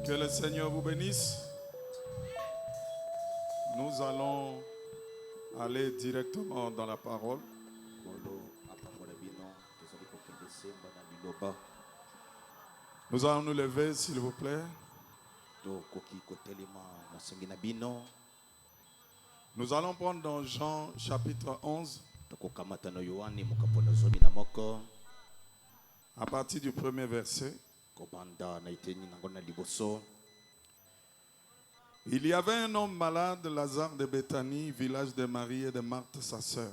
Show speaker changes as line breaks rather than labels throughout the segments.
Que le Seigneur vous bénisse. Nous allons aller directement dans la parole. Nous allons nous lever, s'il vous plaît. Nous allons prendre dans Jean chapitre 11, à partir du premier verset. Il y avait un homme malade, Lazare de Béthanie, village de Marie et de Marthe, sa sœur.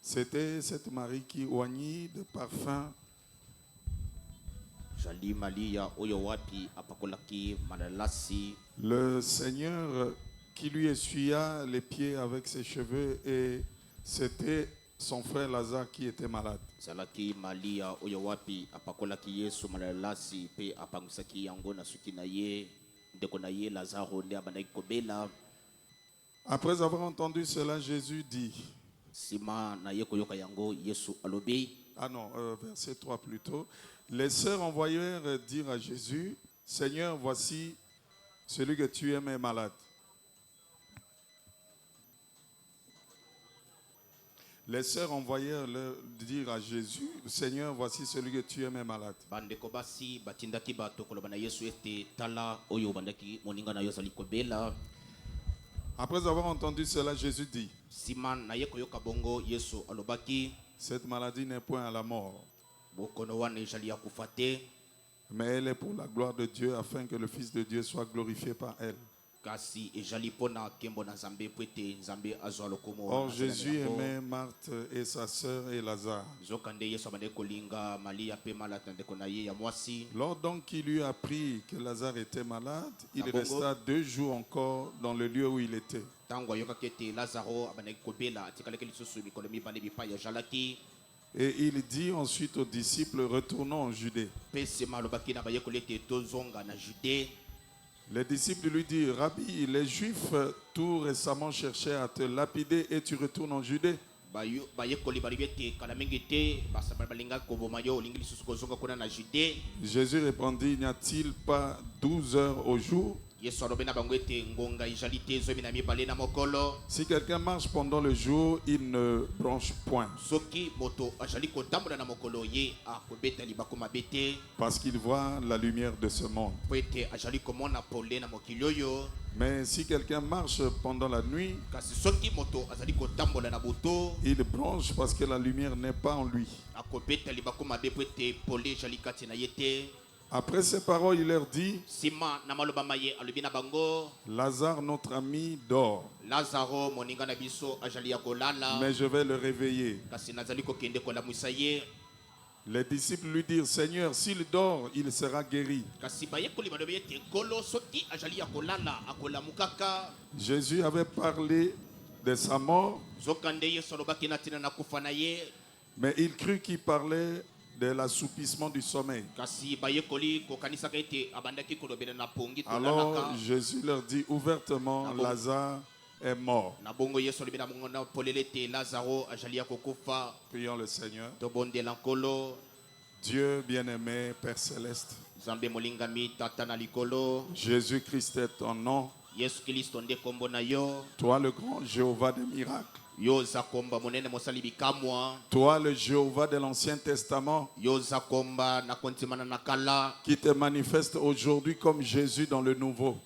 C'était cette Marie qui oignit de parfum le Seigneur, qui lui essuya les pieds avec ses cheveux, et c'était son frère Lazare qui était malade. Après avoir entendu cela, Jésus dit, verset 3 plutôt, les sœurs envoyèrent dire à Jésus, Seigneur, voici celui que tu aimes est malade. Les sœurs envoyèrent leur dire à Jésus, Seigneur, voici celui que tu aimes est malade. Après avoir entendu cela, Jésus dit, cette maladie n'est point à la mort, mais elle est pour la gloire de Dieu, afin que le Fils de Dieu soit glorifié par elle. Or Jésus aimait Marthe et sa sœur et Lazare. Lors donc qu'il eut appris que Lazare était malade, il resta 2 jours encore dans le lieu où il était. Et il dit ensuite aux disciples, retournons en Judée. Les disciples lui disent, Rabbi, les Juifs tout récemment cherchaient à te lapider et tu retournes en Judée. Jésus répondit, n'y a-t-il pas 12 heures au jour? Si quelqu'un marche pendant le jour, il ne bronche point, parce qu'il voit la lumière de ce monde. Mais si quelqu'un marche pendant la nuit, il bronche parce que la lumière n'est pas en lui. Après ces paroles, il leur dit, Lazare, notre ami, dort, mais je vais le réveiller. Les disciples lui dirent, Seigneur, s'il dort, il sera guéri. Jésus avait parlé de sa mort, mais il crut qu'il parlait de l'assoupissement du sommeil. Alors Jésus leur dit ouvertement, Lazare est mort. Prions le Seigneur. Dieu bien-aimé, Père Céleste, Jésus-Christ est ton nom. Toi le grand Jéhovah des miracles. Toi le Jéhovah de l'Ancien Testament, qui te manifeste aujourd'hui comme Jésus dans le Nouveau.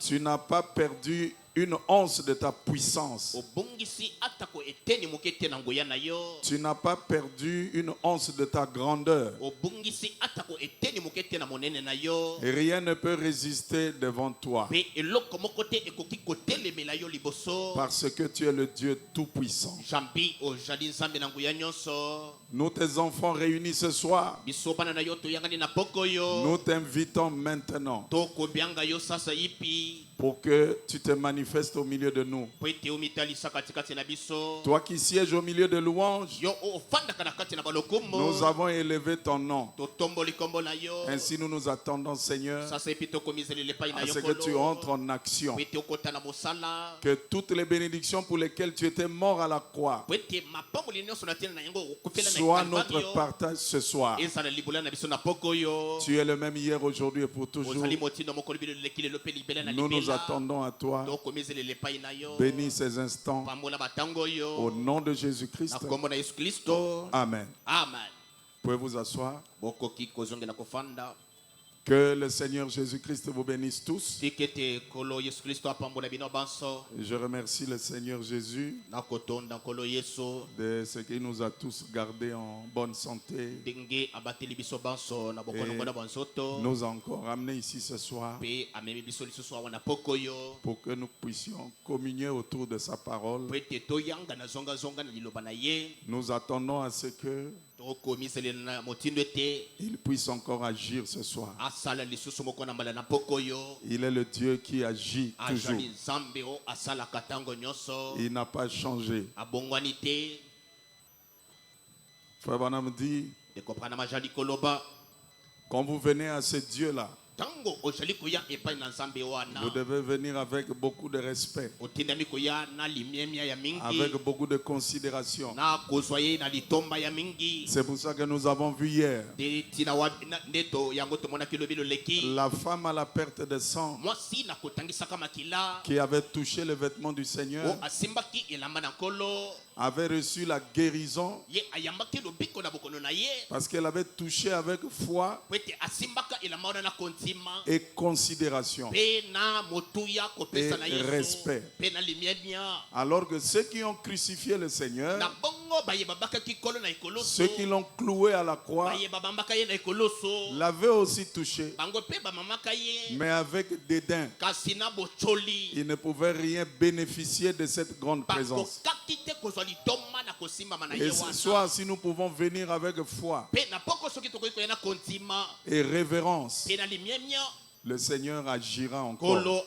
Tu n'as pas perdu une once de ta puissance. Tu n'as pas perdu une once de ta grandeur. Et rien ne peut résister devant toi. Parce que tu es le Dieu tout-puissant. Nous, tes enfants réunis ce soir, nous t'invitons maintenant pour que tu te manifestes au milieu de nous. Toi qui sièges au milieu de louanges, nous avons élevé ton nom. Ainsi nous nous attendons, Seigneur, à ce que tu entres en action. Que toutes les bénédictions pour lesquelles tu étais mort à la croix soient notre partage ce soir. Tu es le même hier, aujourd'hui et pour toujours. Nous nous attendons à toi. Bénis ces instants. Au nom de Jésus-Christ. Amen. Pouvez vous asseoir. Que le Seigneur Jésus-Christ vous bénisse tous. Je remercie le Seigneur Jésus de ce qu'il nous a tous gardés en bonne santé. Et nous a encore amenés ici ce soir pour que nous puissions communier autour de sa parole. Nous attendons à ce que il puisse encore agir ce soir. Il est le Dieu qui agit toujours. Il n'a pas changé. Frère Branham dit, quand vous venez à ce Dieu-là, vous devez venir avec beaucoup de respect, avec beaucoup de considération. C'est pour ça que nous avons vu hier la femme à la perte de sang qui avait touché le vêtement du Seigneur, avait reçu la guérison parce qu'elle avait touché avec foi et considération et respect. Alors que ceux qui ont crucifié le Seigneur, ceux qui l'ont cloué à la croix, l'avaient aussi touché, mais avec dédain. Ils ne pouvaient rien bénéficier de cette grande présence. Et ce soir, si nous pouvons venir avec foi et révérence, le Seigneur agira encore.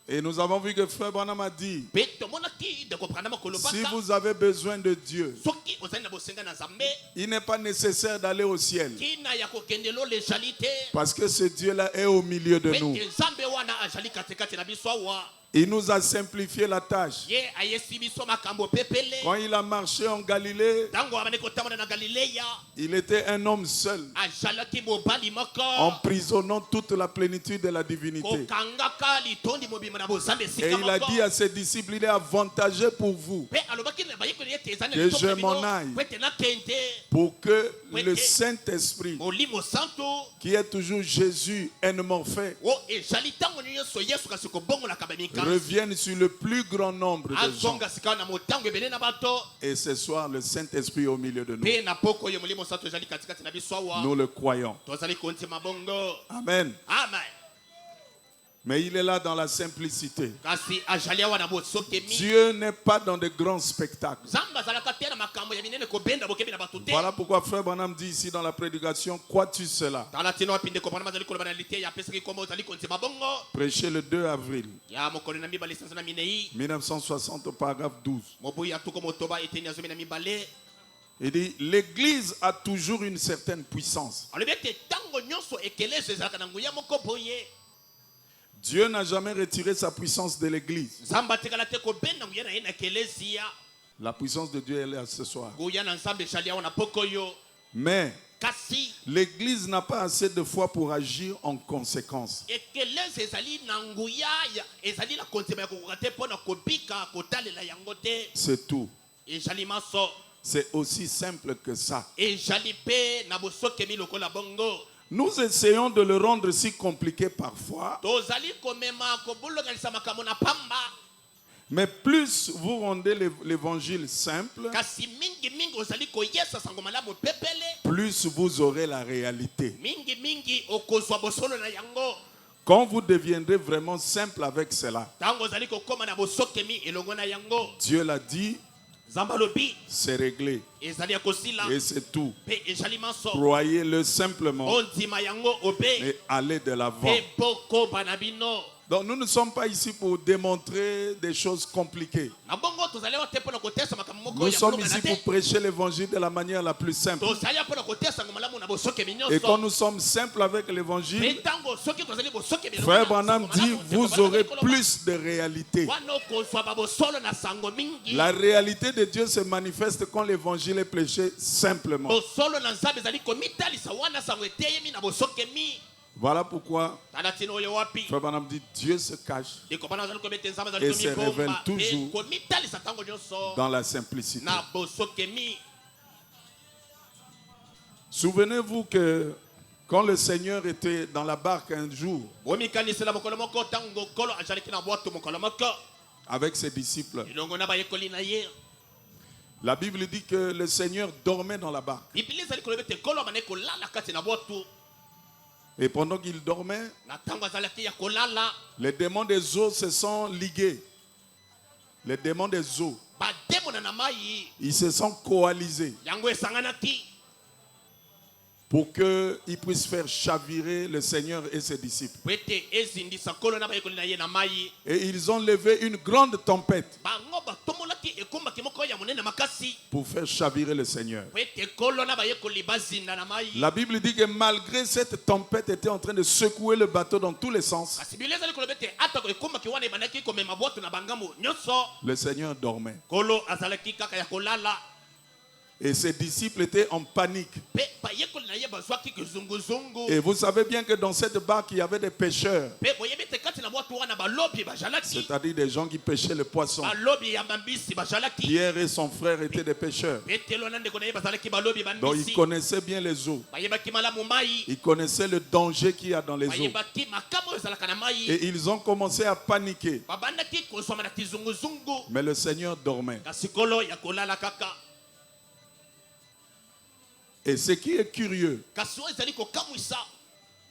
Et nous avons vu que Frère Branham a dit, si vous avez besoin de Dieu, il n'est pas nécessaire d'aller au ciel, parce que ce Dieu-là est au milieu de nous. Il nous a simplifié la tâche. Quand il a marché en Galilée, il était un homme seul, emprisonnant toute la plénitude de la divinité. Et il a dit à ses disciples, il est avantageux pour vous que je m'en aille, pour que le Saint-Esprit, qui est toujours Jésus enmorphé, revienne sur le plus grand nombre de gens. Et ce soir, le Saint-Esprit est au milieu de nous. Nous le croyons. Amen. Mais il est là dans la simplicité. Dieu n'est pas dans de grands spectacles. Voilà pourquoi Frère Branham dit ici dans la prédication, crois-tu cela? Prêché le 2 avril 1960 au paragraphe 12. Il dit, l'Église a toujours une certaine puissance. Dieu n'a jamais retiré sa puissance de l'Église. La puissance de Dieu est là ce soir. Mais l'Église n'a pas assez de foi pour agir en conséquence. C'est tout. C'est aussi simple que ça. Nous essayons de le rendre si compliqué parfois. Mais plus vous rendez l'évangile simple, plus vous aurez la réalité. Quand vous deviendrez vraiment simple avec cela, Dieu l'a dit, c'est réglé. Et c'est tout. Croyez-le simplement et allez de l'avant. Donc nous ne sommes pas ici pour démontrer des choses compliquées. Nous sommes ici pour prêcher l'évangile de la manière la plus simple. Et quand nous sommes simples avec l'évangile, Frère Branham dit, vous aurez plus de réalité. La réalité de Dieu se manifeste quand l'évangile est prêché simplement. Voilà pourquoi Frère Branham dit Dieu se cache et se révèle toujours dans la simplicité. Souvenez-vous que quand le Seigneur était dans la barque un jour avec ses disciples, la Bible dit que le Seigneur dormait dans la barque. Et pendant qu'il dormait, les démons des eaux se sont ligués. Les démons des eaux, ils se sont coalisés pour qu'ils puissent faire chavirer le Seigneur et ses disciples. Et ils ont levé une grande tempête pour faire chavirer le Seigneur. La Bible dit que malgré cette tempête était en train de secouer le bateau dans tous les sens, le Seigneur dormait. Et ses disciples étaient en panique. Et vous savez bien que dans cette barque, il y avait des pêcheurs. C'est-à-dire des gens qui pêchaient le poisson. Pierre et son frère étaient des pêcheurs. Donc ils connaissaient bien les eaux. Ils connaissaient le danger qu'il y a dans les eaux. Et ils ont commencé à paniquer. Mais le Seigneur dormait. Et ce qui est curieux,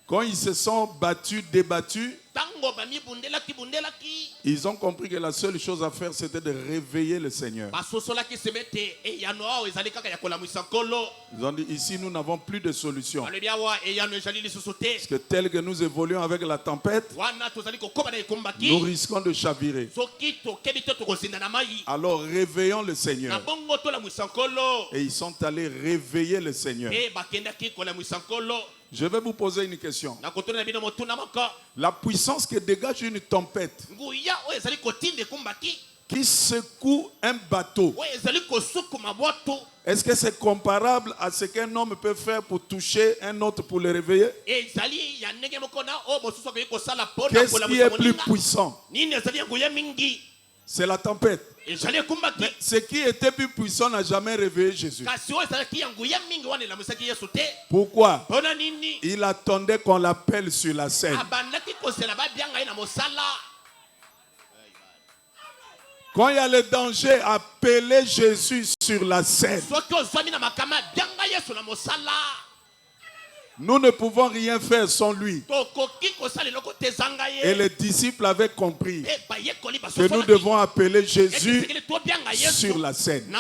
quand ils se sont battus, débattus, ils ont compris que la seule chose à faire, c'était de réveiller le Seigneur. Ils ont dit, ici, nous n'avons plus de solution. Parce que tel que nous évoluons avec la tempête, nous risquons de chavirer. Alors, réveillons le Seigneur. Et ils sont allés réveiller le Seigneur. Je vais vous poser une question. La puissance que dégage une tempête qui secoue un bateau, est-ce que c'est comparable à ce qu'un homme peut faire pour toucher un autre pour le réveiller? Qu'est-ce qui est plus puissant? C'est la tempête. Mais ce qui était plus puissant n'a jamais réveillé Jésus. Pourquoi? Il attendait qu'on l'appelle sur la scène. Quand il y a le danger, appelez Jésus sur la scène. Nous ne pouvons rien faire sans lui. Et les disciples avaient compris que nous devons appeler Jésus sur la scène.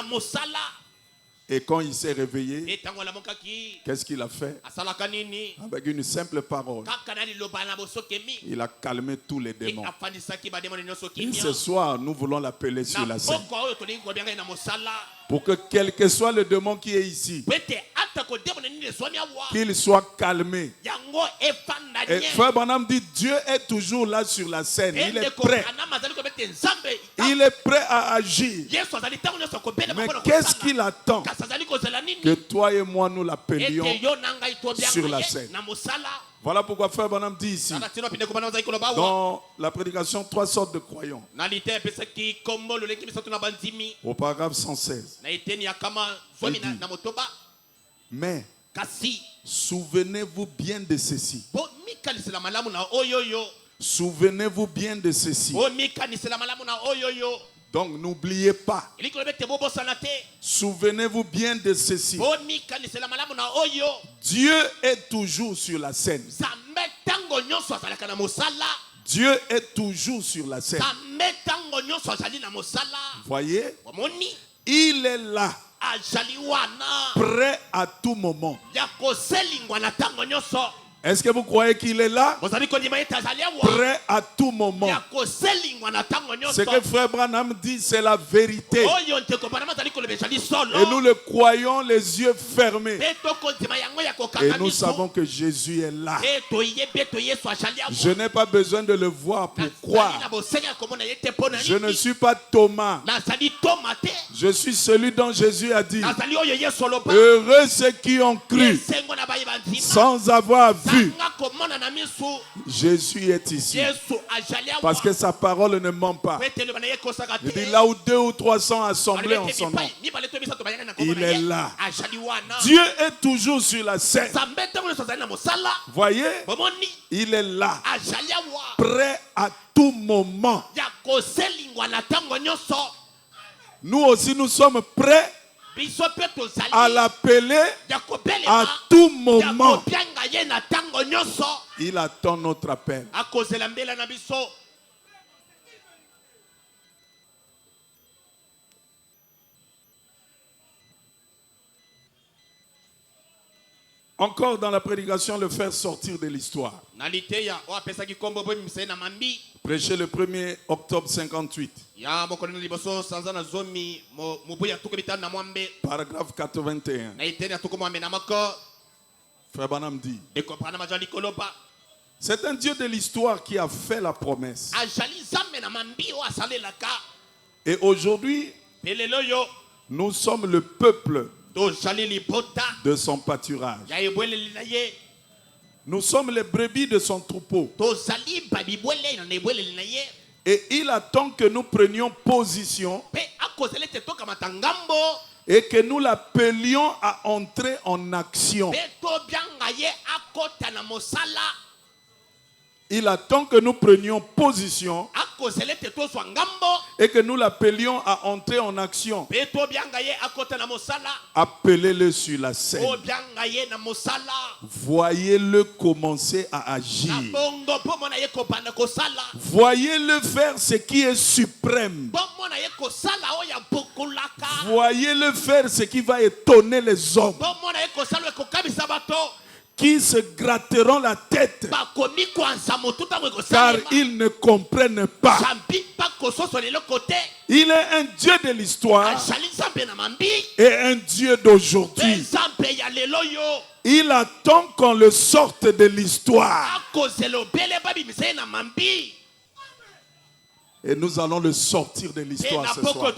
Et quand il s'est réveillé, qu'est-ce qu'il a fait? Avec une simple parole, il a calmé tous les démons. Et ce soir, nous voulons l'appeler sur la scène. Pour que quel que soit le démon qui est ici, qu'il soit calmé. Et Frère Branham dit, Dieu est toujours là sur la scène. Il est prêt. Il est prêt à agir. Mais qu'est-ce qu'il attend? Que toi et moi nous l'appelions sur la scène. Voilà pourquoi Frère Branham dit ici, dans la prédication, 3 sortes de croyants. Au paragraphe 116. Mais souvenez-vous bien de ceci. Souvenez-vous bien de ceci. Donc n'oubliez pas. Souvenez-vous bien de ceci. Dieu est toujours sur la scène. Dieu est toujours sur la scène. Voyez? Il est là, prêt à tout moment. Est-ce que vous croyez qu'il est là? Prêt à tout moment. Ce que Frère Branham dit, c'est la vérité. Et nous le croyons les yeux fermés. Et nous savons que Jésus est là. Je n'ai pas besoin de le voir pour croire. Je ne suis pas Thomas. Je suis celui dont Jésus a dit: heureux ceux qui ont cru sans avoir vu. Jésus est ici. Parce que sa parole ne ment pas. Il dit là où 2 ou 3 sont assemblés en son nom, il est là. Dieu est toujours sur la scène. Voyez, il est là, prêt à tout moment. Nous aussi, nous sommes prêts à l'appeler à tout moment. Il attend notre appel. Encore dans la prédication, le faire sortir de l'histoire. Prêché le 1er octobre 58. Paragraphe 81. Frère Branham dit: c'est un Dieu de l'histoire qui a fait la promesse. Et aujourd'hui, nous sommes le peuple de son pâturage. Nous sommes les brebis de son troupeau. Et il attend que nous prenions position et que nous l'appelions à entrer en action. Il attend que nous prenions position et que nous l'appelions à entrer en action. Appelez-le sur la scène. Voyez-le commencer à agir. Voyez-le faire ce qui est suprême. Voyez-le faire ce qui va étonner les hommes, qui se gratteront la tête car ils ne comprennent pas. Il est un Dieu de l'histoire et un Dieu d'aujourd'hui. Il attend qu'on le sorte de l'histoire. Et nous allons le sortir de l'histoire ce soir.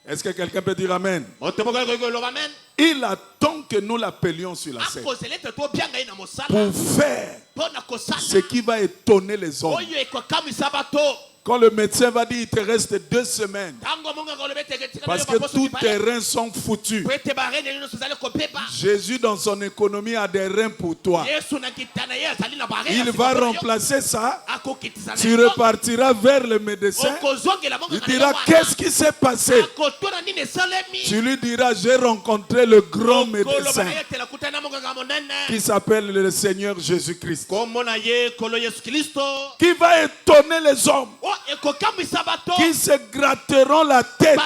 Est-ce que quelqu'un peut dire amen? Il attend que nous l'appelions sur la scène pour faire ce qui va étonner les hommes. Quand le médecin va dire il te reste 2 semaines parce que tous tes reins sont foutus, Jésus dans son économie a des reins pour toi. Il va remplacer ça. Tu repartiras vers le médecin. Il dira: qu'est-ce qui s'est passé? Tu lui diras: j'ai rencontré le grand médecin qui s'appelle le Seigneur Jésus-Christ, qui va étonner les hommes, qui se gratteront la tête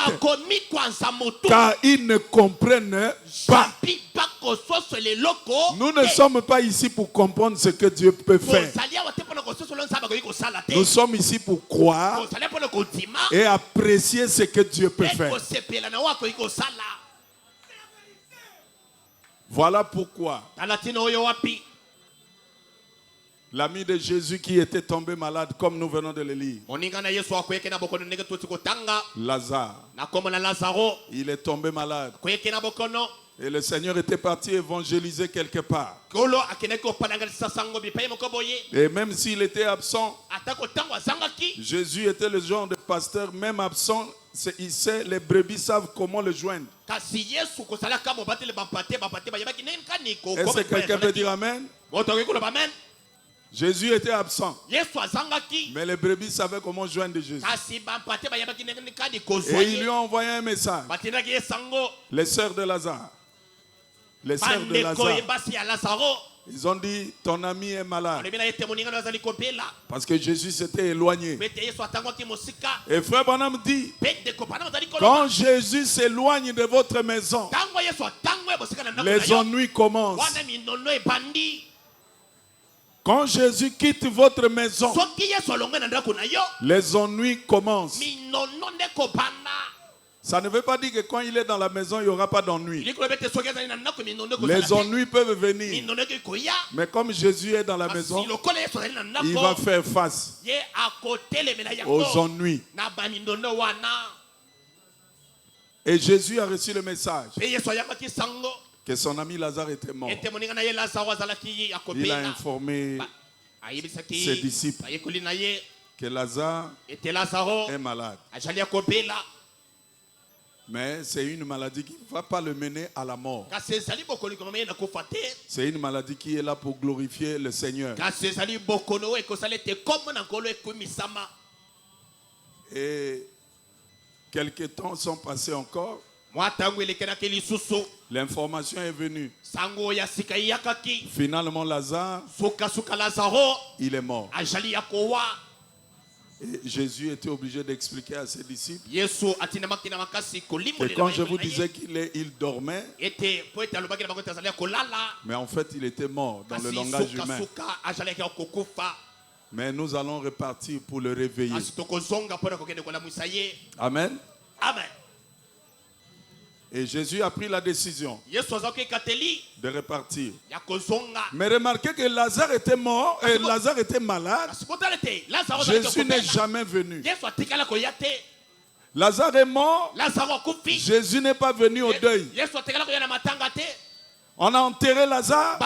car ils ne comprennent pas. Nous ne sommes pas ici pour comprendre ce que Dieu peut faire. Nous sommes ici pour croire et apprécier ce que Dieu peut faire. Voilà pourquoi l'ami de Jésus qui était tombé malade, comme nous venons de le lire, Lazare, il est tombé malade. Et le Seigneur était parti évangéliser quelque part. Et même s'il était absent, Jésus était le genre de pasteur, même absent, il sait, les brebis savent comment le joindre. Est-ce que quelqu'un peut dire amen? Jésus était absent, mais les brebis savaient comment joindre Jésus. Et ils lui ont envoyé un message. Les sœurs de Lazare. Les sœurs de Lazare. Ils ont dit, ton ami est malade. Parce que Jésus s'était éloigné. Et frère Branham dit, quand Jésus s'éloigne de votre maison, les ennuis commencent. Quand Jésus quitte votre maison, les ennuis commencent. Ça ne veut pas dire que quand il est dans la maison, il n'y aura pas d'ennui. Les ennuis peuvent venir. Mais comme Jésus est dans la maison, il va faire face aux ennuis. Et Jésus a reçu le message que son ami Lazare était mort. Il a informé ses disciples que Lazare est malade. Mais c'est une maladie qui ne va pas le mener à la mort. C'est une maladie qui est là pour glorifier le Seigneur. Et quelques temps sont passés encore. L'information est venue. Finalement, Lazare, il est mort. Et Jésus était obligé d'expliquer à ses disciples que quand je vous disais qu'il dormait, mais en fait il était mort dans le langage humain. Mais nous allons repartir pour le réveiller. Amen.
Amen.
Et Jésus a pris la décision de repartir. Mais remarquez que Lazare était mort et Lazare était malade. Jésus n'est jamais venu. Lazare est mort. Jésus n'est pas venu au deuil. On a enterré Lazare.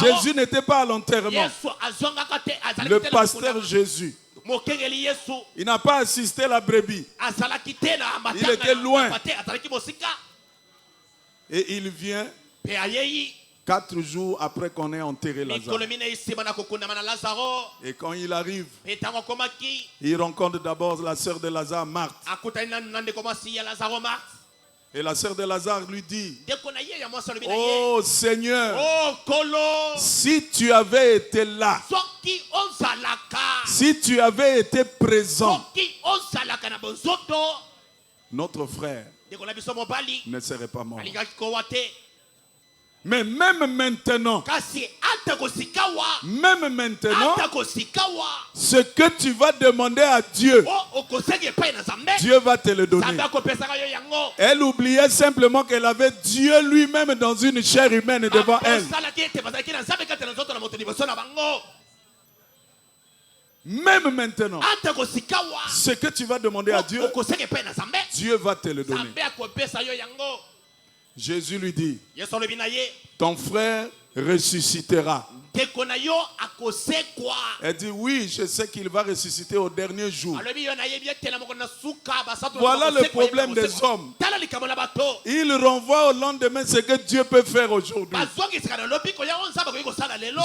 Jésus n'était pas à l'enterrement. Le pasteur Jésus, il n'a pas assisté la brebis. Il était loin. Et il vient 4 jours après qu'on ait enterré Lazare. Et quand il arrive, il rencontre d'abord la sœur de Lazare, Marthe. Et la sœur de Lazare lui dit, oh Seigneur, si tu avais été là, si tu avais été présent, notre frère ne serait pas mort. Mais même maintenant, ce que tu vas demander à Dieu, Dieu va te le donner. Elle oubliait simplement qu'elle avait Dieu lui-même dans une chair humaine devant elle. Même maintenant, ce que tu vas demander à Dieu, Dieu va te le donner. Jésus lui dit, ton frère ressuscitera. Elle dit, oui, je sais qu'il va ressusciter au dernier jour. Voilà le problème des hommes. Ils renvoient au lendemain ce que Dieu peut faire aujourd'hui.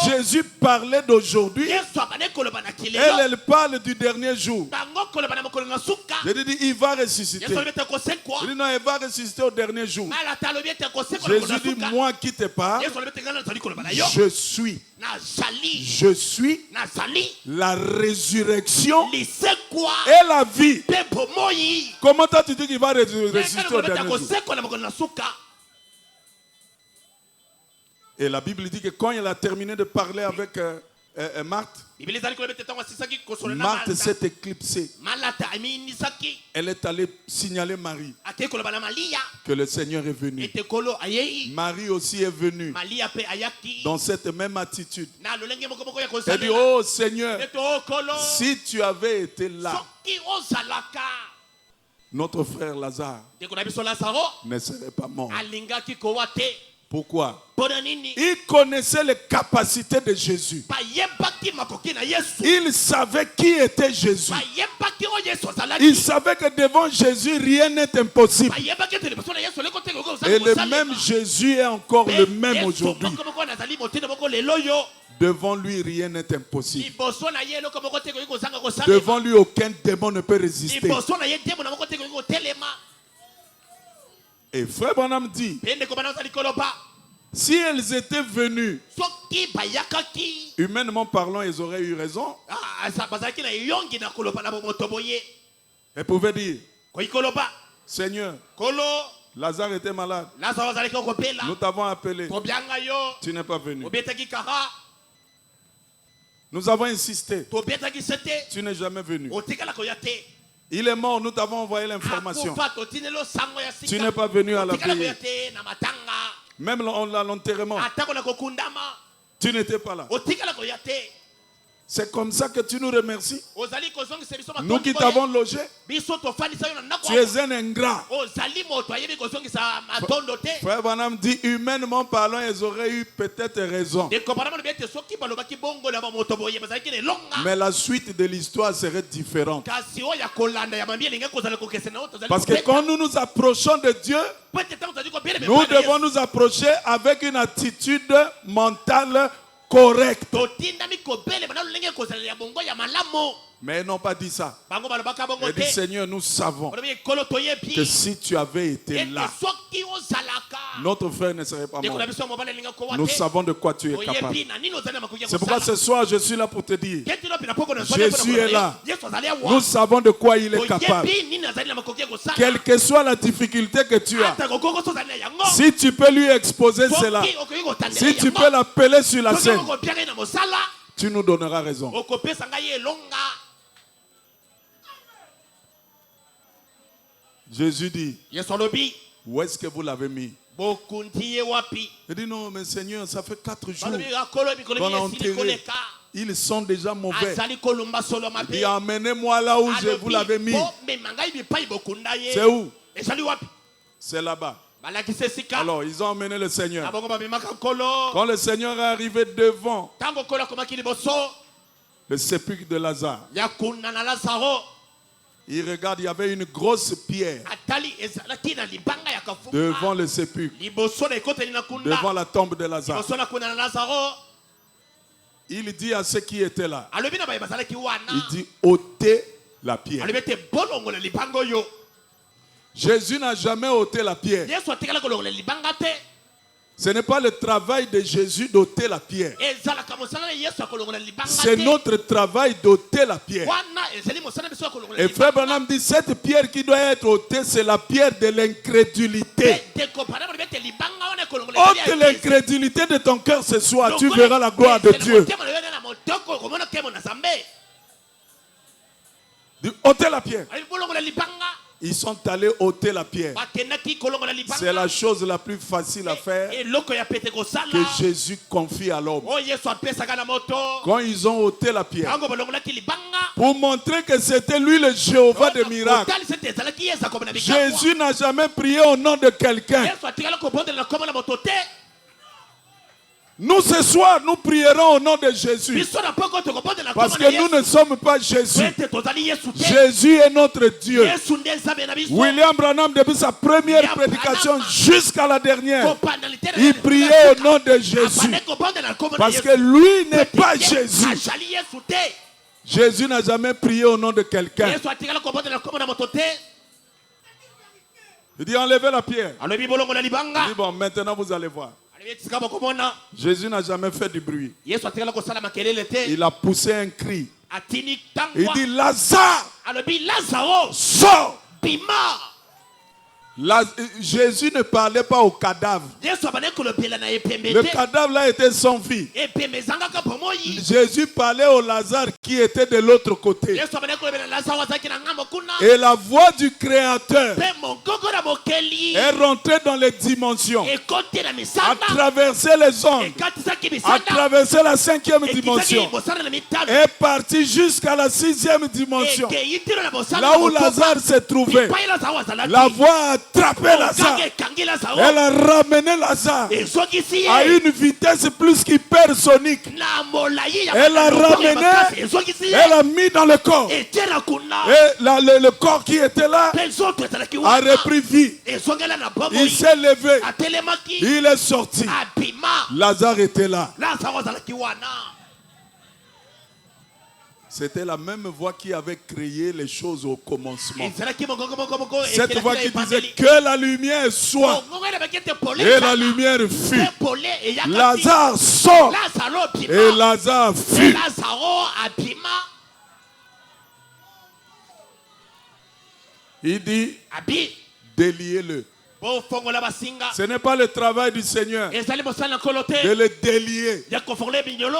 Jésus parlait d'aujourd'hui. Elle parle du dernier jour. Je dis, il va ressusciter. Je dis, non, il va ressusciter au dernier jour. Jésus dit, moi qui te parle, je suis la résurrection et la vie. Comment tu dis qu'il va ressusciter au dernier jour? Et la Bible dit que quand il a terminé de parler avec Marthe, Marthe s'est éclipsée. Elle est allée signaler Marie que le Seigneur est venu. Marie aussi est venue dans cette même attitude. Elle dit, oh Seigneur, si tu avais été là, notre frère Lazare ne serait pas mort. Pourquoi? Il connaissait les capacités de Jésus. Il savait qui était Jésus. Il savait que devant Jésus, rien n'est impossible. Et le même Jésus est encore le même aujourd'hui. Devant lui, rien n'est impossible. Devant lui, aucun démon ne peut résister. Et frère Branham dit, Si elles étaient venues, humainement parlant, elles auraient eu raison. Elles pouvaient dire, Seigneur, Lazare était malade. Nous t'avons appelé. Tu n'es pas venu. Nous avons insisté. Tu n'es jamais venu. Il est mort, nous t'avons envoyé l'information. Tu n'es pas venu à la veillée. Même l'enterrement, tu n'étais pas là. C'est comme ça que tu nous remercies. Nous qui t'avons logé, tu es un ingrat. Frère Branham dit, humainement parlant, ils auraient eu peut-être raison. Mais la suite de l'histoire serait différente. Parce que quand nous nous approchons de Dieu, nous devons nous approcher avec une attitude mentale correct. Mais ils n'ont pas dit ça. Ils disent, Seigneur, nous savons que si tu avais été là, notre frère ne serait pas mort. Nous savons de quoi tu es capable. C'est pourquoi ce soir, je suis là pour te dire, Jésus est là. Nous savons de quoi il est capable. Quelle que soit la difficulté que tu as, si tu peux lui exposer cela, si tu peux l'appeler sur la scène, tu nous donneras raison. Jésus dit, où est-ce que vous l'avez mis? Il dit, non, mais Seigneur, ça fait 4 jours qu'on a enterré. Ils sont déjà mauvais. Il dit, amenez-moi là où je vous l'avais mis. C'est où? C'est là-bas. Alors, ils ont emmené le Seigneur. Quand le Seigneur est arrivé devant le sépulcre de Lazare, il regarde, il y avait une grosse pierre devant le sépulcre, devant la tombe de Lazare. Il dit à ceux qui étaient là, il dit, ôtez la pierre. Jésus n'a jamais ôté la pierre. Ce n'est pas le travail de Jésus d'ôter la pierre. C'est notre travail d'ôter la pierre. Et Frère Branham dit, cette pierre qui doit être ôtée, c'est la pierre de l'incrédulité. Ôte l'incrédulité de ton cœur ce soir, tu verras la gloire de Dieu. Ôtez la pierre. Ils sont allés ôter la pierre. C'est la chose la plus facile à faire que Jésus confie à l'homme. Quand ils ont ôté la pierre, pour montrer que c'était lui le Jéhovah des miracles, Jésus n'a jamais prié au nom de quelqu'un. Nous ce soir, nous prierons au nom de Jésus. Parce que nous ne sommes pas Jésus. Jésus est notre Dieu. William Branham, depuis sa première prédication jusqu'à la dernière, il priait au nom de Jésus. Parce que lui n'est pas Jésus. Jésus n'a jamais prié au nom de quelqu'un. Il dit, enlevez la pierre. Il dit, bon, maintenant vous allez voir. Jésus n'a jamais fait du bruit. Il a poussé un cri. Il dit, Lazare, sors. Jésus ne parlait pas au cadavre. Le cadavre là était sans vie. Jésus parlait au Lazare qui était de l'autre côté. Et la voix du Créateur est rentrée dans les dimensions, a traversé les ondes, a traversé la 5e dimension, est partie jusqu'à la 6e dimension. Là où Lazare se trouvait, la voix a attrapé Lazare. Elle a ramené Lazare à une vitesse plus qu'hypersonique. Elle l'a ramené, elle l'a mis dans le corps. Et le corps qui était là a repris vie. Il s'est levé. Il est sorti. Lazare était là. C'était la même voix qui avait créé les choses au commencement. Cette voix qui disait que la lumière soit. Et la lumière fut. Lazare sort. Et Lazare fut. Il dit, déliez-le. Ce n'est pas le travail du Seigneur de le délier.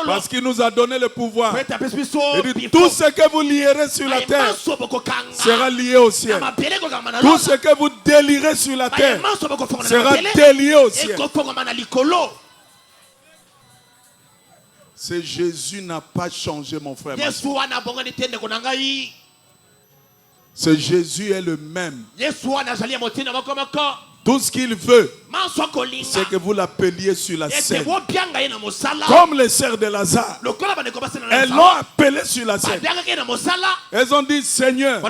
Parce qu'il nous a donné le pouvoir. Il dit, tout ce que vous lierez sur la terre sera lié au ciel. Tout ce que vous délierez sur la terre sera délié au ciel. C'est Jésus n'a pas changé, mon frère. Ce Jésus est le même. Tout ce qu'il veut, c'est que vous l'appeliez sur la scène. Comme les sœurs de Lazare. Elles l'ont appelé sur la scène. Elles ont dit, Seigneur,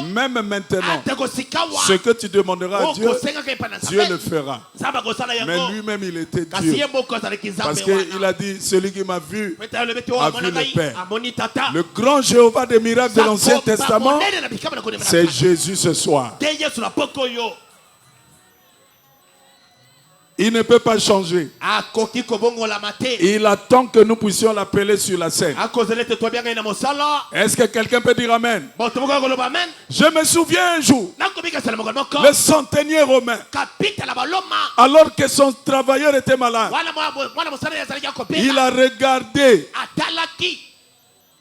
même maintenant, ce que tu demanderas à Dieu, Dieu le fera. Mais lui-même, il était Dieu. Parce qu'il a dit, celui qui m'a vu, a vu le Père. Le grand Jéhovah des miracles de l'Ancien Testament, c'est Jésus ce soir. Il ne peut pas changer. Il attend que nous puissions l'appeler sur la scène. Est-ce que quelqu'un peut dire Amen? Je me souviens un jour, le centenier romain, alors que son travailleur était malade, il a regardé.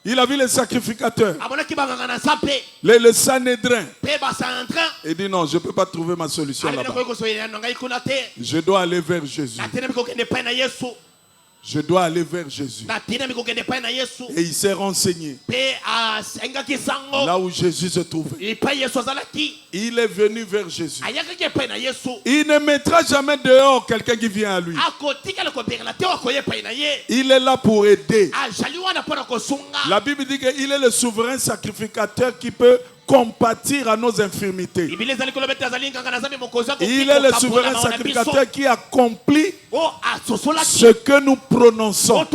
Il a vu les sacrificateurs, le Sanhédrin. Il dit non, je ne peux pas trouver ma solution là-bas. Je dois aller vers Jésus. Je dois aller vers Jésus. Et il s'est renseigné là où Jésus se trouvait. Il est venu vers Jésus. Il ne mettra jamais dehors quelqu'un qui vient à lui. Il est là pour aider. La Bible dit qu'il est le souverain sacrificateur qui peut compatir à nos infirmités. Il est le souverain sacrificateur qui accomplit ce que nous prononçons.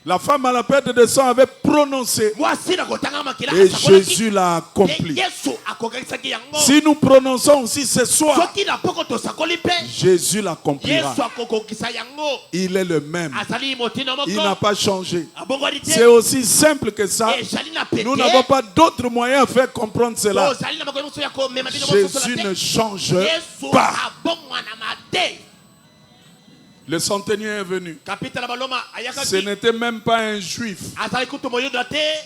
La femme à la perte de sang avait prononcé et Jésus l'a accompli. Si nous prononçons aussi ce soir, Jésus l'accomplira. Il est le même. Il n'a pas changé. C'est aussi simple que ça. Nous n'avons pas d'autre moyen à faire comprendre cela. Jésus ne change pas. Le centenier est venu. Ce n'était même pas un juif.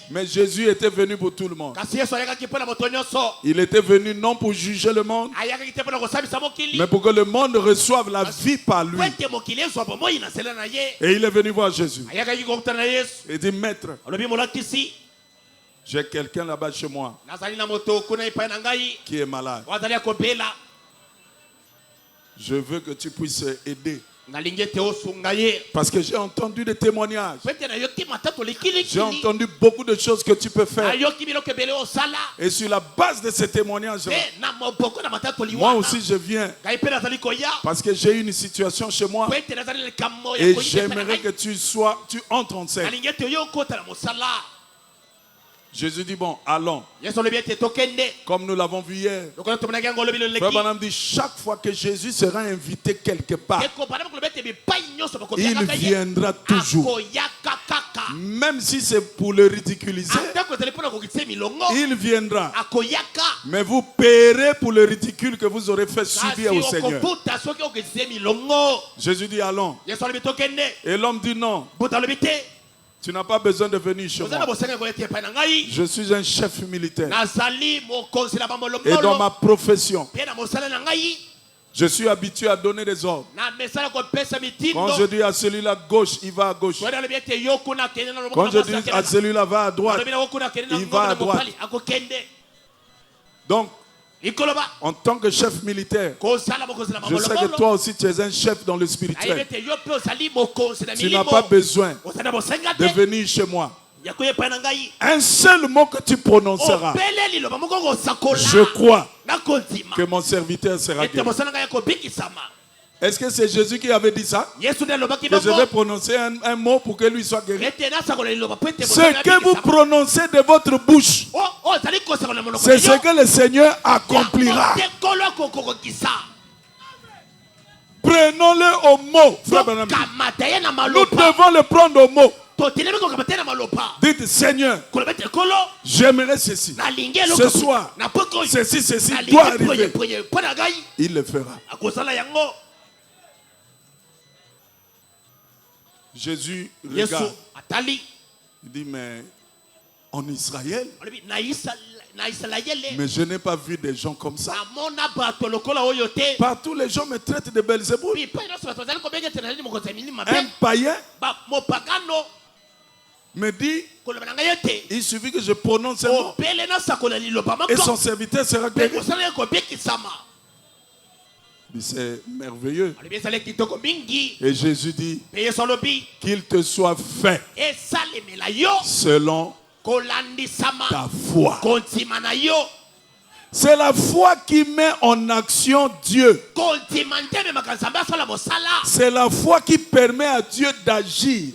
Mais Jésus était venu pour tout le monde. Il était venu non pour juger le monde, mais pour que le monde reçoive la vie par lui. Et il est venu voir Jésus. Il dit, Maître, j'ai quelqu'un là-bas chez moi qui est malade. Je veux que tu puisses aider. Parce que j'ai entendu des témoignages. J'ai entendu beaucoup de choses que tu peux faire. Et sur la base de ces témoignages, moi aussi je viens. Parce que j'ai une situation chez moi. Et j'aimerais que tu entres en scène. Jésus dit, bon, allons. Comme nous l'avons vu hier. Frère Branham dit, chaque fois que Jésus sera invité quelque part, il viendra toujours. Même si c'est pour le ridiculiser, il viendra. Mais vous paierez pour le ridicule que vous aurez fait subir au Seigneur. Jésus dit, allons. Et l'homme dit, non. Tu n'as pas besoin de venir chez moi. Je suis un chef militaire. Et dans ma profession, je suis habitué à donner des ordres. Quand je dis à celui-là gauche, il va à gauche. Quand je dis à celui-là va à droite, il va à droite. Donc, en tant que chef militaire, je sais que toi aussi tu es un chef dans le spirituel. Tu n'as pas besoin de venir chez moi. Un seul mot que tu prononceras, je crois que mon serviteur sera guéri. Est-ce que c'est Jésus qui avait dit ça? Que je vais prononcer un mot pour que lui soit guéri. Ce que vous prononcez de votre bouche, c'est ce que le Seigneur accomplira. Prenons-le au mot. Nous devons le prendre au mot. Dites, Seigneur, j'aimerais ceci. Ce soir, ceci doit arriver. Il le fera. Jésus regarde. Il dit, mais en Israël, mais je n'ai pas vu des gens comme ça. Partout les gens me traitent de Belzéboul. Un païen me dit, il suffit que je prononce un mot et son serviteur sera guéri. C'est merveilleux. Et Jésus dit qu'il te soit fait selon ta foi. C'est la foi qui met en action Dieu. C'est la foi qui permet à Dieu d'agir.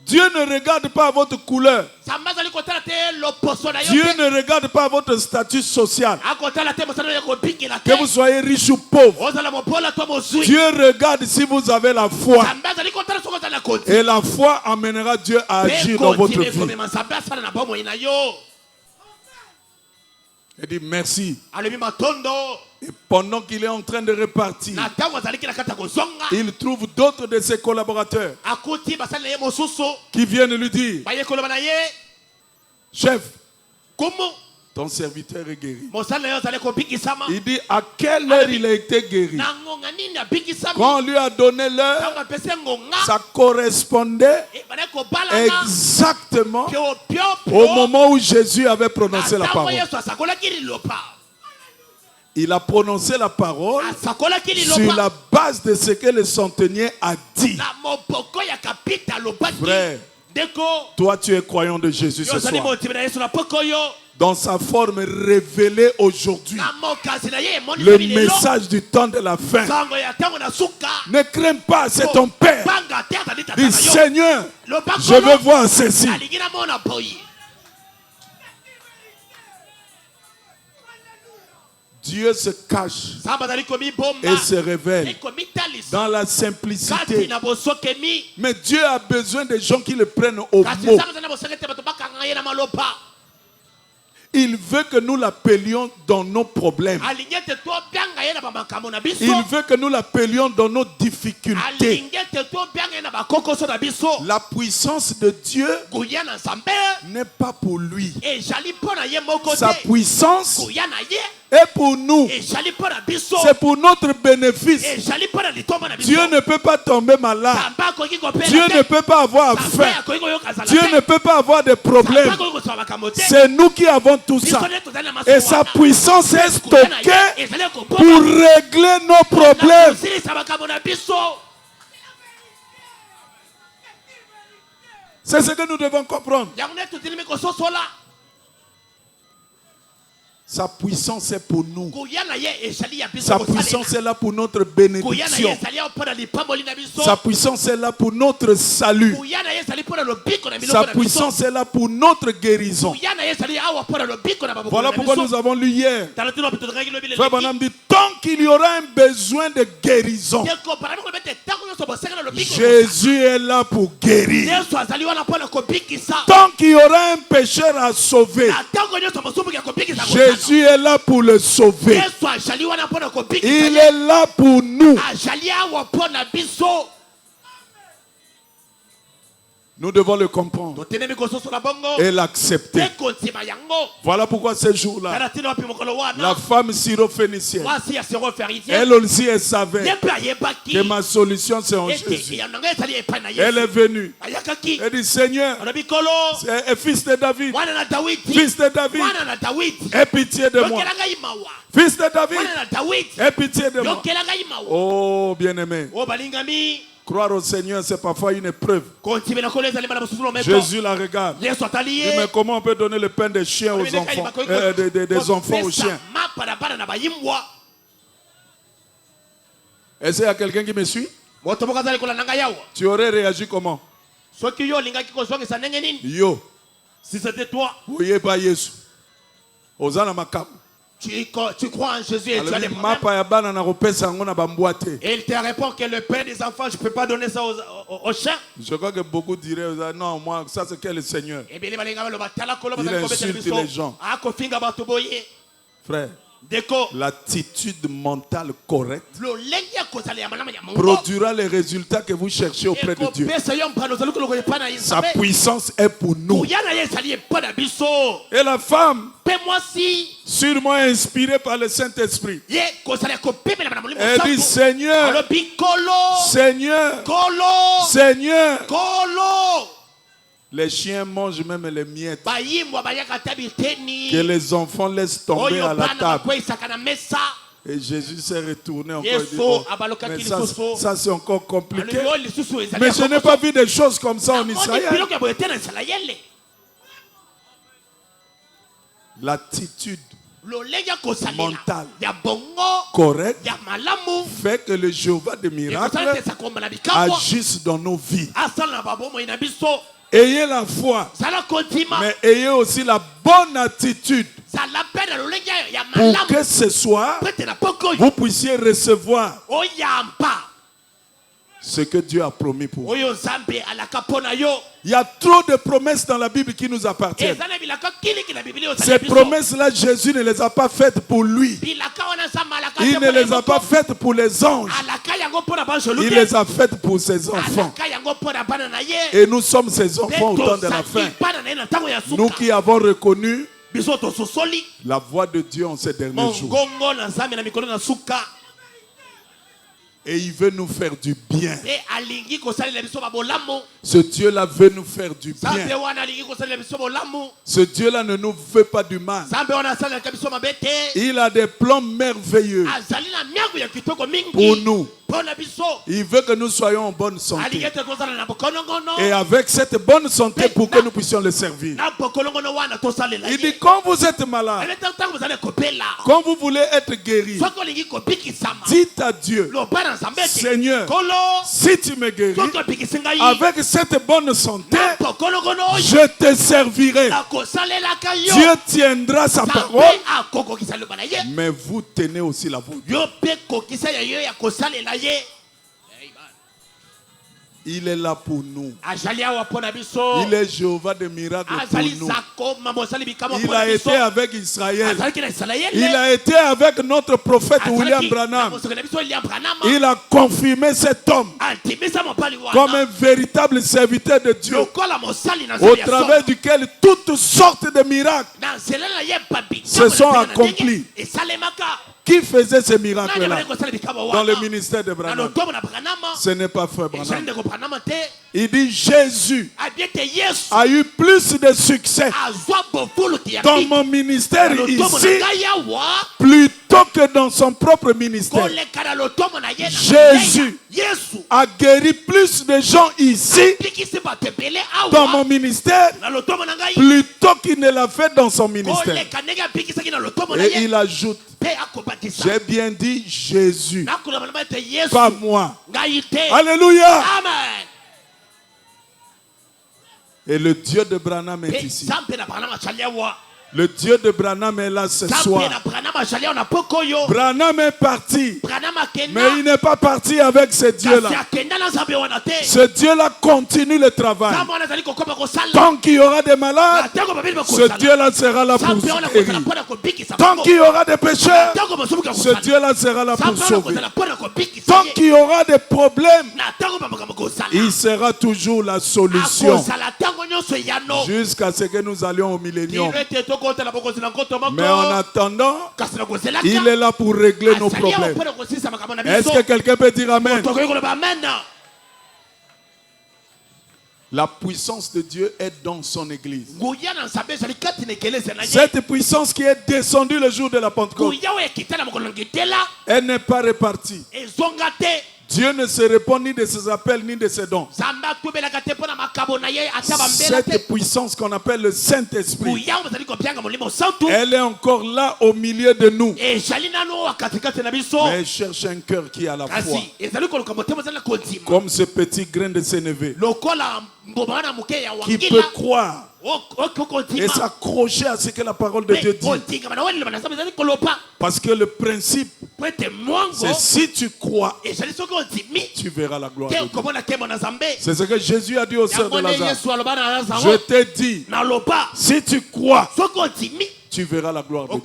Dieu ne regarde pas votre couleur. Dieu ne regarde pas votre statut social. Que vous soyez riche ou pauvre. Dieu regarde si vous avez la foi. Et la foi amènera Dieu à agir dans votre vie. Il dit merci. Et pendant qu'il est en train de repartir, il trouve d'autres de ses collaborateurs qui viennent lui dire, chef, ton serviteur est guéri. Il dit à quelle heure il a été guéri. Quand on lui a donné l'heure, ça correspondait exactement au moment où Jésus avait prononcé la parole. Il a prononcé la parole sur la base de ce que le centenier a dit. Frère, toi tu es croyant de Jésus ce soir. Dans sa forme révélée aujourd'hui. Le message du temps de la fin. Ne crains pas, c'est ton Père. Dis Seigneur, je veux voir ceci. Dieu se cache et se révèle dans la simplicité. Mais Dieu a besoin des gens qui le prennent au mot. Il veut que nous l'appelions dans nos problèmes. Il veut que nous l'appelions dans nos difficultés. La puissance de Dieu n'est pas pour lui. Sa puissance est pour nous. C'est pour notre bénéfice. Dieu ne peut pas tomber malade. Dieu ne peut pas avoir faim. Dieu ne peut pas avoir de problèmes. C'est nous qui avons tout ça. Et sa puissance est stockée pour régler nos problèmes. C'est ce que nous devons comprendre. Sa puissance est pour nous. Sa puissance est là pour notre bénédiction. Sa puissance est là pour notre salut. Sa puissance est là pour notre guérison. Voilà pourquoi nous avons lu hier. Frère Branham dit, tant qu'il y aura un besoin de guérison, Jésus est là pour guérir. Tant qu'il y aura un pécheur à sauver, Jésus est là pour le sauver. Il est là pour nous. Nous devons le comprendre et l'accepter. Voilà pourquoi ce jour-là, la femme syrophénicienne, elle aussi elle savait que ma solution c'est en Jésus. Elle est venue. Elle dit, Seigneur, fils de David, fils de David, aie pitié de moi. Fils de David, aie pitié de moi. Oh bien-aimé, croire au Seigneur, c'est parfois une épreuve. Jésus la regarde. Il dit, mais comment on peut donner le pain des chiens aux enfants, des enfants aux chiens? Est-ce qu'il y a quelqu'un qui me suit? Tu aurais réagi comment? Yo.
Si c'était toi,
tu
crois en Jésus et tu as des problèmes. Et il te répond que le père des enfants, je ne peux pas donner ça aux chiens.
Je crois que beaucoup diraient, non, moi, ça c'est quel Seigneur? Il insulte les gens. Frère, l'attitude mentale correcte produira les résultats que vous cherchez auprès de Dieu. Sa puissance est pour nous. Et la femme, sûrement inspirée par le Saint-Esprit, elle dit, Seigneur, Seigneur, Seigneur. Les chiens mangent même les miettes que les enfants laissent tomber à la table. Et Jésus s'est retourné encore et dit, oh, mais ça c'est encore compliqué. Mais je n'ai pas vu des choses comme ça en Israël. L'attitude mentale correcte fait que le Jéhovah des miracles agisse dans nos vies. Ayez la foi, mais ayez aussi la bonne attitude pour que ce soir, vous puissiez recevoir ce que Dieu a promis pour vous. Il y a trop de promesses dans la Bible qui nous appartiennent. Ces promesses-là, Jésus ne les a pas faites pour lui. Il ne les a pas faites pour les anges. Il les a faites pour ses enfants. Et nous sommes ses enfants au temps de la fin. Nous qui avons reconnu la voix de Dieu en ces derniers jours. Et il veut nous faire du bien. Ce Dieu-là veut nous faire du bien. Ce Dieu-là ne nous veut pas du mal. Il a des plans merveilleux pour nous. Il veut que nous soyons en bonne santé. Et avec cette bonne santé pour que nous puissions le servir. Il dit, quand vous êtes malade, quand vous voulez être guéri, dites à Dieu, Seigneur, si tu me guéris, avec cette bonne santé, je te servirai. Dieu tiendra sa parole, mais vous tenez aussi la vôtre. Il est là pour nous. Il est Jéhovah des miracles pour nous. Il a été avec Israël. Il a été avec notre prophète William Branham. Il a confirmé cet homme comme un véritable serviteur de Dieu, au travers duquel toutes sortes de miracles se sont accomplis. Qui faisait ces miracles-là dans le ministère de Branham? Ce n'est pas frère Branham. Il dit, Jésus a eu plus de succès dans mon ministère ici plutôt que dans son propre ministère. Jésus a guéri plus de gens ici dans mon ministère plutôt qu'il ne l'a fait dans son ministère. Et il ajoute, j'ai bien dit Jésus, pas moi. Alléluia. Et le Dieu de Branham est ici. Le Dieu de Branham est là ce soir. Branham est parti, mais il n'est pas parti avec ce Dieu-là. Ce Dieu-là continue le travail. Tant qu'il y aura des malades, ce Dieu-là sera là pour guérir. Tant qu'il y aura des pécheurs, ce Dieu-là sera là pour sauver. Tant qu'il y aura des problèmes, il sera toujours la solution. Jusqu'à ce que nous allions au millénium. Mais en attendant, il est là pour régler nos problèmes. Est-ce que quelqu'un peut dire Amen? La puissance de Dieu est dans son église. Cette puissance qui est descendue le jour de la Pentecôte, elle n'est pas répartie. Dieu ne se répond ni de ses appels ni de ses dons. Cette puissance qu'on appelle le Saint-Esprit, elle est encore là au milieu de nous. Mais elle cherche un cœur qui a la foi. Comme ce petit grain de sénévé qui peut croire et s'accrocher à ce que la parole de Dieu dit. Parce que le principe, c'est si tu crois, tu verras la gloire de Dieu. C'est ce que Jésus a dit aux sœurs de Lazare. Je t'ai dit, si tu crois, tu verras la gloire de Dieu.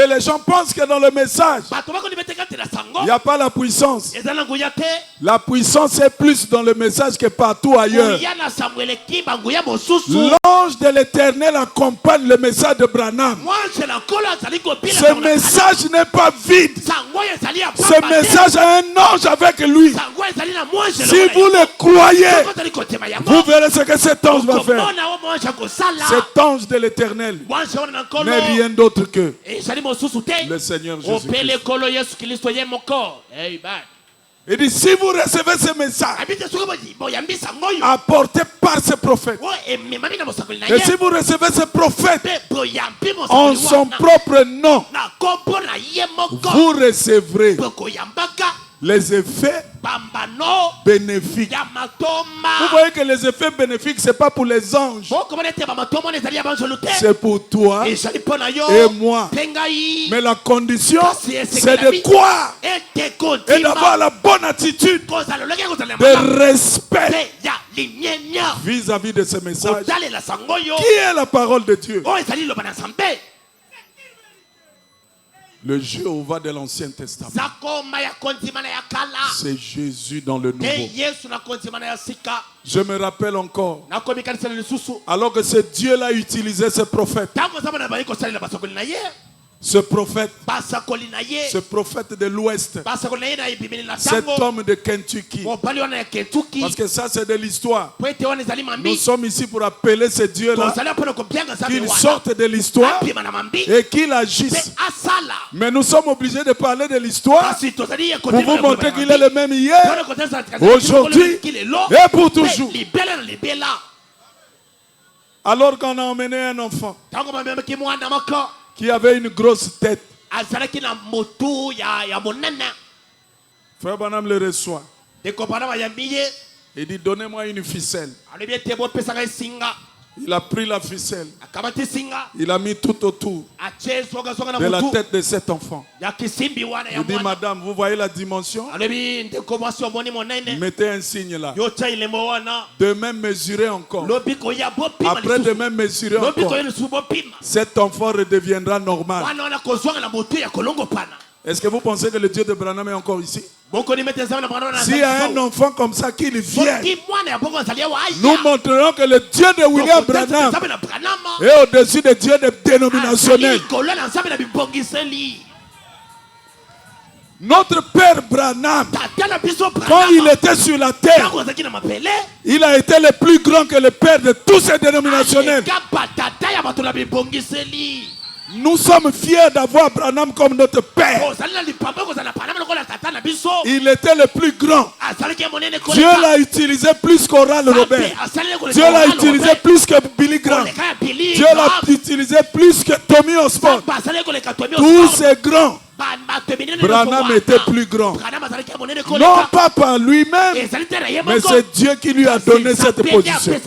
Et les gens pensent que dans le message, il n'y a pas la puissance. La puissance est plus dans le message que partout ailleurs. L'ange de l'Éternel accompagne le message de Branham. Ce message n'est pas vide. Ce message a un ange avec lui. Si vous le croyez, vous verrez ce que cet ange va faire. Cet ange de l'Éternel n'est rien d'autre que le Seigneur Jésus-Christ. Il dit, si vous recevez ce message apporté par ce prophète, et si vous recevez ce prophète en son propre nom, vous recevrez les effets bénéfiques. Vous voyez que les effets bénéfiques, ce n'est pas pour les anges. C'est pour toi et moi. Mais la condition, c'est de croire et d'avoir la bonne attitude de respect vis-à-vis de ce message qui est la parole de Dieu. Le Jéhovah de l'Ancien Testament, c'est Jésus dans le Nouveau. Je me rappelle encore, alors que ce Dieu-là utilisait ce prophète. Ce prophète de l'Ouest, cet homme de Kentucky, parce que ça c'est de l'histoire. Nous sommes ici pour appeler ce Dieu-là, qu'il sorte de l'histoire et qu'il agisse. Mais nous sommes obligés de parler de l'histoire pour vous montrer qu'il est le même hier, aujourd'hui et pour toujours. Alors qu'on a emmené un enfant qui avait une grosse tête, Frère Branham le reçoit. Il dit, donnez-moi une ficelle. Il a pris la ficelle. Il a mis tout autour de la tête de cet enfant. Il dit, madame, vous voyez la dimension? Mettez un signe là. De même mesurer encore. Après de même mesurer encore. Cet enfant redeviendra normal. Est-ce que vous pensez que le Dieu de Branham est encore ici? S'il y a un enfant comme ça qui vient, nous montrerons que le Dieu de William Branham est au-dessus des dieux dénominationnels. Notre père Branham, quand il était sur la terre, il a été le plus grand que le père de tous ces dénominationnels. Nous sommes fiers d'avoir Branham comme notre père. Il était le plus grand. Dieu l'a utilisé plus qu'Oral Robert. Dieu l'a utilisé plus que Billy Graham. Dieu l'a utilisé plus que Tommy Osborne. Tous ces grands. Branham était plus grand. Non pas par lui-même, mais c'est Dieu qui lui a donné cette position.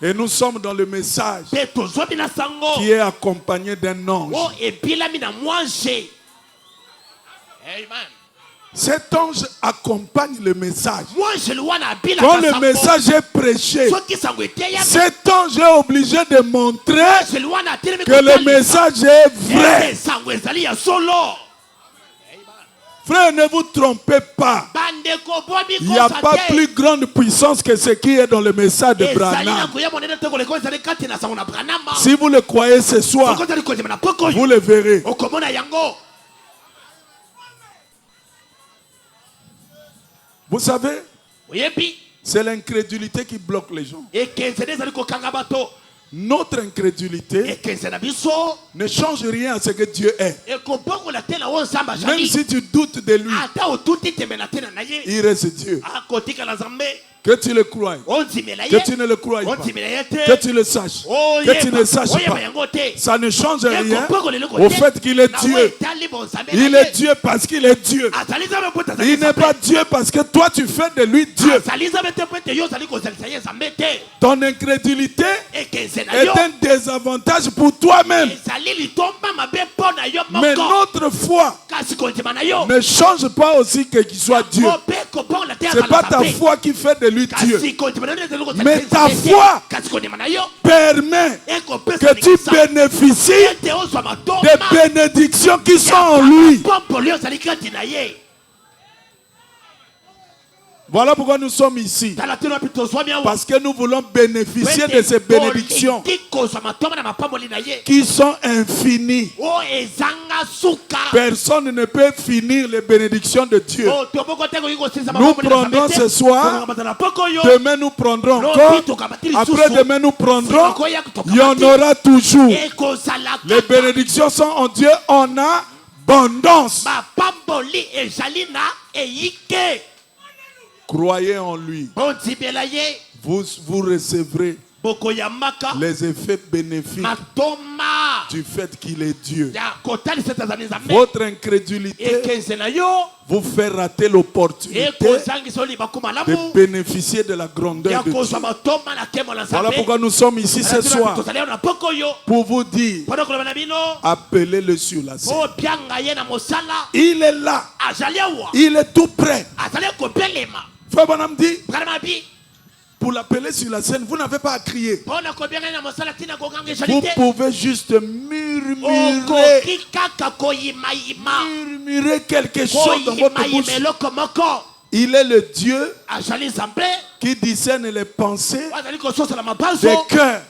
Et nous sommes dans le message qui est accompagné d'un ange. Cet ange accompagne le message. Quand le message est prêché, cet ange est obligé de montrer que le message est vrai. Frère, ne vous trompez pas. Il n'y a pas plus grande puissance que ce qui est dans le message de Branham. Si vous le croyez ce soir, vous le verrez. Vous savez, c'est l'incrédulité qui bloque les gens. Notre incrédulité ne change rien à ce que Dieu est. Même si tu doutes de lui, il reste Dieu. Que tu le croies, que tu ne le croies pas, que tu le saches, que tu ne saches pas, ça ne change rien au fait qu'il est Dieu. Il est Dieu parce qu'il est Dieu. Il n'est pas Dieu parce que toi tu fais de lui Dieu. Ton incrédulité est un désavantage pour toi-même. Mais notre foi ne change pas aussi qu'il soit Dieu. Ce n'est pas ta foi qui fait de lui Dieu. Mais ta foi permet que tu bénéficies des bénédictions qui sont en lui. Voilà pourquoi nous sommes ici. Parce que nous voulons bénéficier de ces bénédictions qui sont infinies. Personne ne peut finir les bénédictions de Dieu. Nous prendrons ce soir, demain nous prendrons encore, après demain nous prendrons, il y en aura toujours. Les bénédictions sont en Dieu en abondance. Croyez en lui. Vous recevrez les effets bénéfiques du fait qu'il est Dieu. Votre incrédulité vous fait rater l'opportunité de bénéficier de la grandeur de Dieu. Voilà pourquoi nous sommes ici ce soir, pour vous dire, appelez-le sur la scène. Il est là. Il est tout prêt. Frère Branham dit, pour l'appeler sur la scène, vous n'avez pas à crier. Vous pouvez juste murmurer quelque chose dans votre bouche. Il est le Dieu qui discerne les pensées des cœurs.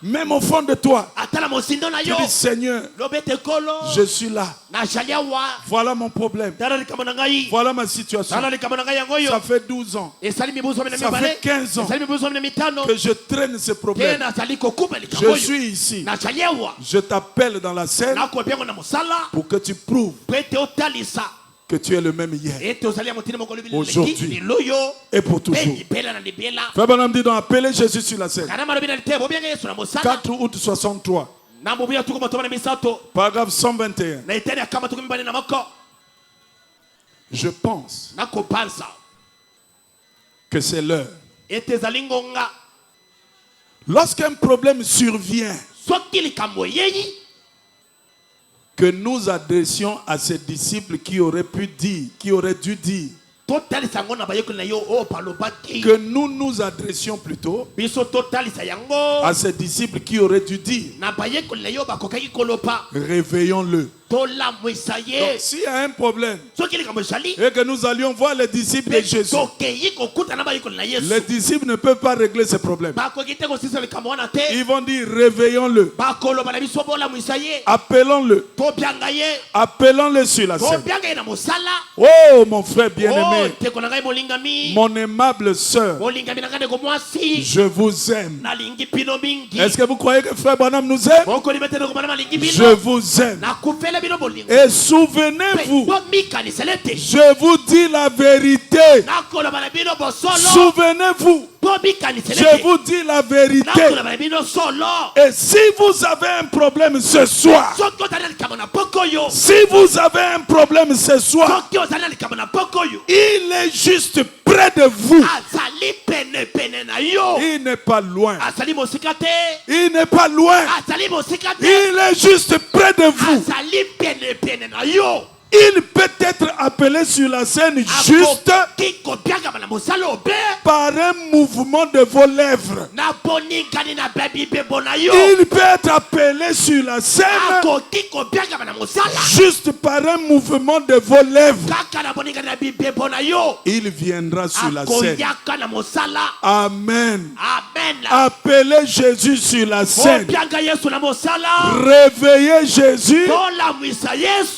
Même au fond de toi, tu dis, Seigneur, je suis là. Voilà mon problème. Voilà ma situation. Ça fait 12 ans. Ça fait 15 ans que je traîne ce problème. Je suis ici. Je t'appelle dans la scène pour que tu prouves que tu es le même hier, aujourd'hui et pour toujours. Frère Branham dit donc, appelez Jésus sur la scène. 4 août 63. Paragraphe 121. Je pense que c'est l'heure. Lorsqu'un problème survient, que nous adressions à ces disciples qui auraient dû dire, que nous nous adressions plutôt à ces disciples qui auraient dû dire, réveillons-le. Donc s'il y a un problème et que nous allions voir les disciples de Jésus, les disciples ne peuvent pas régler ce problème. Ils vont dire réveillons-le, appelons-le, appelons-le sur la scène. Oh mon frère bien-aimé, mon aimable soeur, je vous aime. Est-ce que vous croyez que frère Branham nous aime? Je vous aime. Et souvenez-vous, je vous dis la vérité. Souvenez-vous, je vous dis la vérité. Et si vous avez un problème ce soir, si vous avez un problème ce soir, il est juste près de vous. Il n'est pas loin. Il n'est pas loin. Il est juste près de vous. Il peut être appelé sur la scène juste par un mouvement de vos lèvres. Il peut être appelé sur la scène juste par un mouvement de vos lèvres. Il viendra sur la scène. Amen. Appelez Jésus sur la scène. Réveillez Jésus,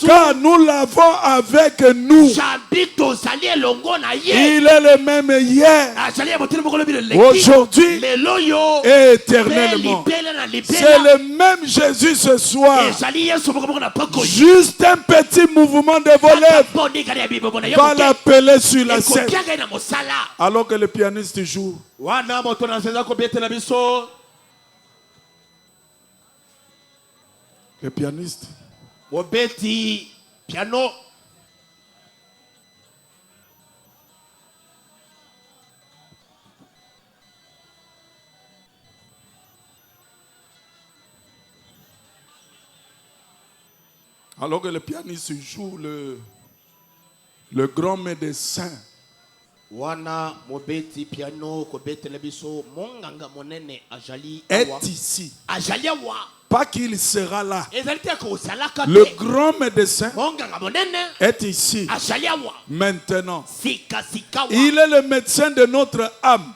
car nous l'avons l'avons avec nous. Il est le même hier, aujourd'hui et éternellement. C'est le même Jésus ce soir. Juste un petit mouvement de vos lèvres va l'appeler sur la scène. Alors que le pianiste joue. Le pianiste.
Piano.
Alors que le pianiste joue, le grand médecin
wana mobeti piano kobete lebiso monganga monene ajali
est ici.
Ajali wa.
Pas qu'il sera là. Le grand médecin est ici. Maintenant. Il est le médecin de notre âme.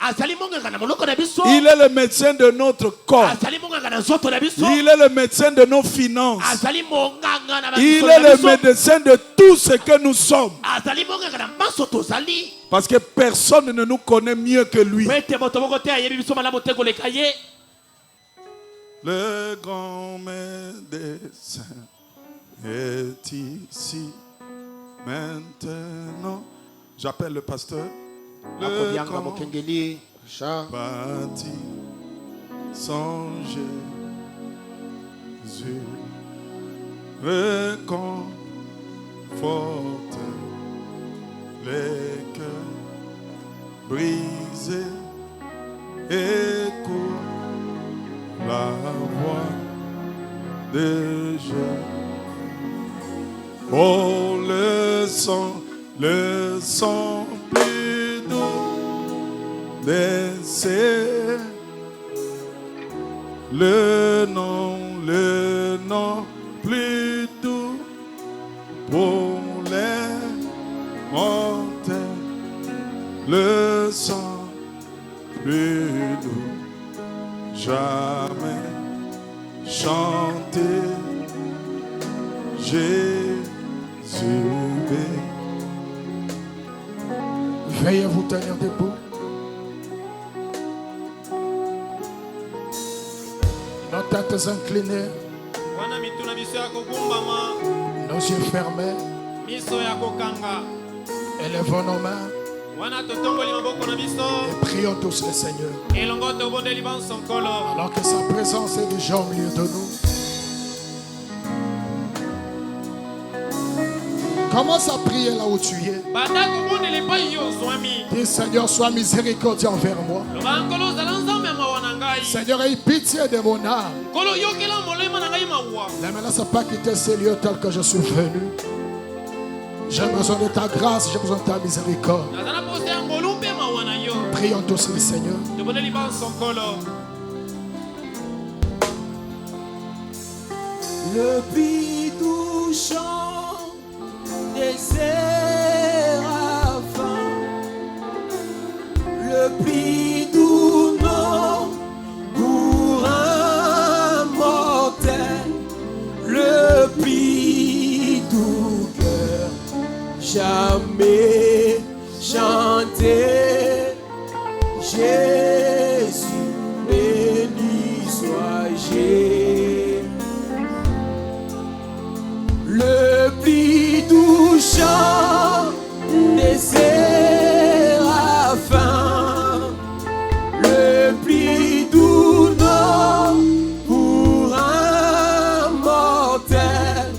Il est le médecin de notre corps. Il est le médecin de nos finances. Il est le médecin de tout ce que nous sommes. Parce que personne ne nous connaît mieux que lui. Le grand médecin est ici maintenant. J'appelle le pasteur. Le grand bâti sans Jésus réconforte les cœurs brisés. Écoute la voix de Dieu. Oh, le sang plus doux d'essai. Le nom plus doux pour les mortels. Le sang plus doux. Jamais chanter Jésus. Veuillez vous tenir debout. Nos têtes inclinées, nos yeux fermés, élevons nos mains. Et prions tous le Seigneur. Alors que sa présence est déjà au milieu de nous. Commence à prier là où tu es. Dis Seigneur, sois miséricordieux envers moi. Seigneur, aie pitié de mon âme. Ne me laisse pas quitter ces lieux tels que je suis venu. J'ai besoin de ta grâce, j'ai besoin de ta miséricorde. Prions tous le Seigneur.
Le bidou chant des séraphins, le bidou non pour un mortel, le bidou cœur jamais chanté. Jésus, béni soit Jésus. Le bidou chant des séraphins, le bidou non pour un mortel,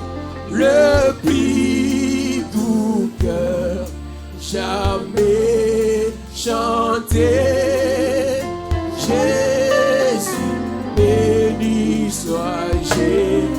le bidou cœur jamais chanté. Jésus, béni soit Jésus.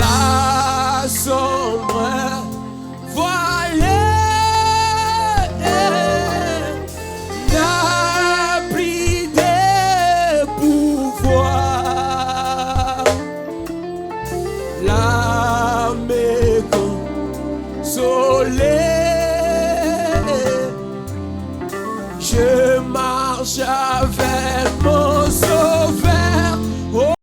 la sombre voilée n'a pris des pouvoirs. L'âme est consolée. Je marche avec mon